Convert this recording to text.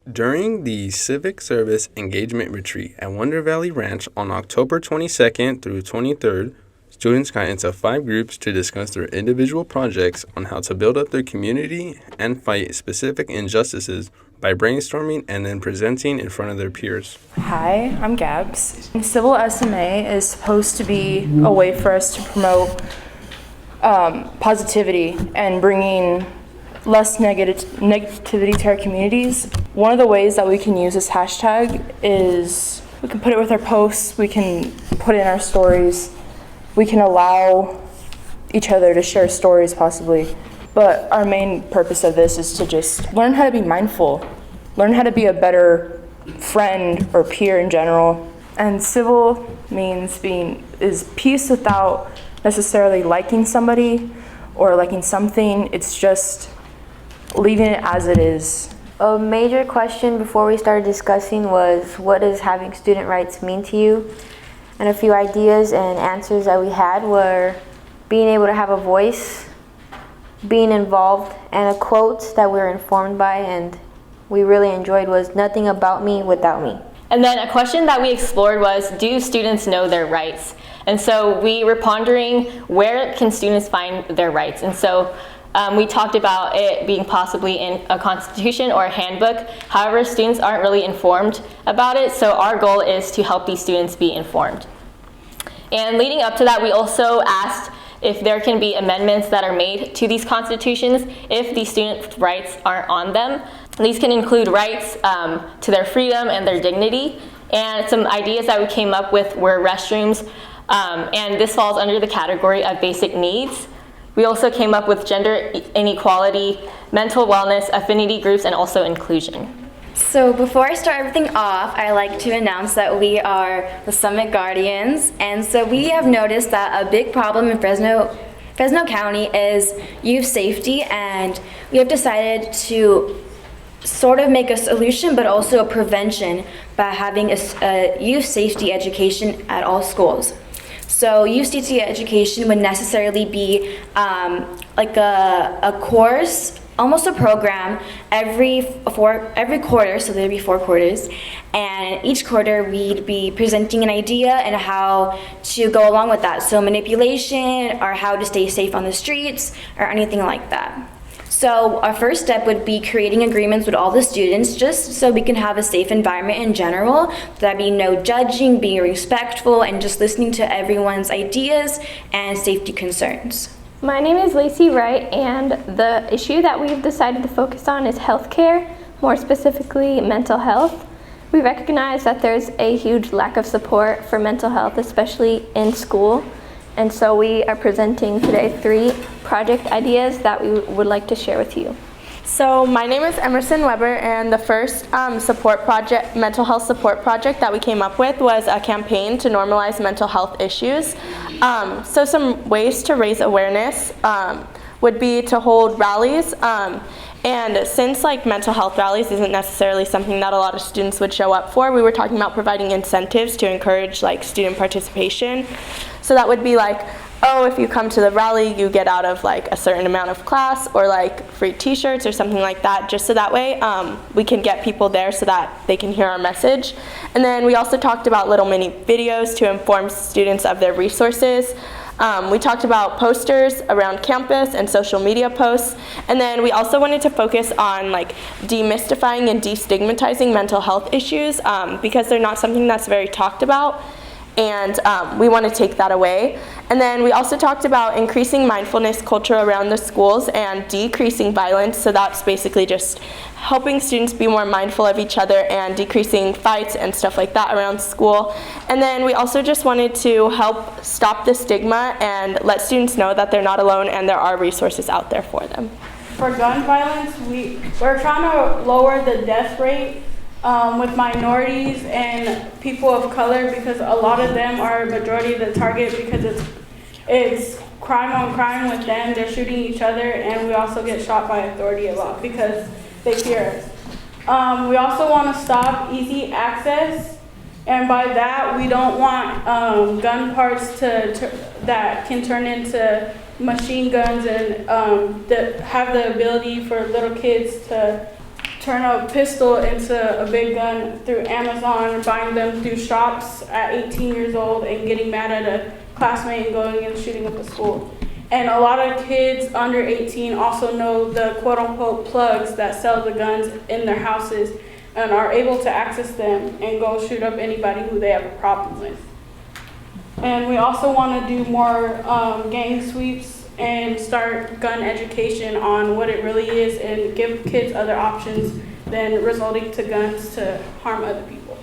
During the Civic Service Engagement Retreat at Wonder Valley Ranch on October 22nd through 23rd, students got into 5 groups to discuss their individual projects on how to build up their community and fight specific injustices by brainstorming and then presenting in front of their peers. Hi, I'm Gabs. Civil SMA is supposed to be a way for us to promote positivity and bringing less negativity to our communities. One of the ways that we can use this hashtag is we can put it with our posts, we can put it in our stories, we can allow each other to share stories possibly. But our main purpose of this is to just learn how to be mindful, learn how to be a better friend or peer in general. And civil is peace without necessarily liking somebody or liking something. It's just leaving it as it is. A major question before we started discussing was, what does having student rights mean to you? And a few ideas and answers that we had were being able to have a voice, being involved, and a quote that we were informed by and we really enjoyed was, nothing about me without me. And then a question that we explored was, do students know their rights? And so we were pondering, where can students find their rights? And so we talked about it being possibly in a constitution or a handbook. However, students aren't really informed about it, so our goal is to help these students be informed. And leading up to that, we also asked if there can be amendments that are made to these constitutions if the student rights aren't on them. These can include rights to their freedom and their dignity. And some ideas that we came up with were restrooms, and this falls under the category of basic needs. We also came up with gender inequality, mental wellness, affinity groups, and also inclusion. So before I start everything off, I like to announce that we are the Summit Guardians, and so we have noticed that a big problem in Fresno County is youth safety, and we have decided to sort of make a solution but also a prevention by having a youth safety education at all schools. So youth safety education would necessarily be like a course, almost a program, every quarter, so there'd be 4 quarters, and each quarter we'd be presenting an idea and how to go along with that. So manipulation or how to stay safe on the streets or anything like that. So our first step would be creating agreements with all the students just so we can have a safe environment in general. That'd be no judging, being respectful, and just listening to everyone's ideas and safety concerns. My name is Lacey Wright, and the issue that we've decided to focus on is healthcare, more specifically mental health. We recognize that there's a huge lack of support for mental health, especially in school. And so we are presenting today 3 project ideas that we would like to share with you. So my name is Emerson Weber, and the first mental health support project that we came up with was a campaign to normalize mental health issues. So some ways to raise awareness would be to hold rallies. And since mental health rallies isn't necessarily something that a lot of students would show up for, we were talking about providing incentives to encourage student participation. So that would be if you come to the rally, you get out of a certain amount of class, or free t-shirts or something like that, just so that way we can get people there so that they can hear our message. And then we also talked about little mini videos to inform students of their resources. We talked about posters around campus and social media posts, and then we also wanted to focus on demystifying and destigmatizing mental health issues because they're not something that's very talked about, and we want to take that away. And then we also talked about increasing mindfulness culture around the schools and decreasing violence, so that's basically just helping students be more mindful of each other and decreasing fights and stuff like that around school. And then we also just wanted to help stop the stigma and let students know that they're not alone and there are resources out there for them. For gun violence, we're trying to lower the death rate with minorities and people of color, because a lot of them are a majority of the target, because it's crime on crime with them. They're shooting each other, and we also get shot by authority a lot because they fear us. We also want to stop easy access, and by that we don't want gun parts that can turn into machine guns and have the ability for little kids to turn a pistol into a big gun through Amazon, buying them through shops at 18 years old and getting mad at a classmate and going and shooting up a school. And a lot of kids under 18 also know the quote-unquote plugs that sell the guns in their houses and are able to access them and go shoot up anybody who they have a problem with. And we also want to do more gang sweeps and start gun education on what it really is and give kids other options than resorting to guns to harm other people.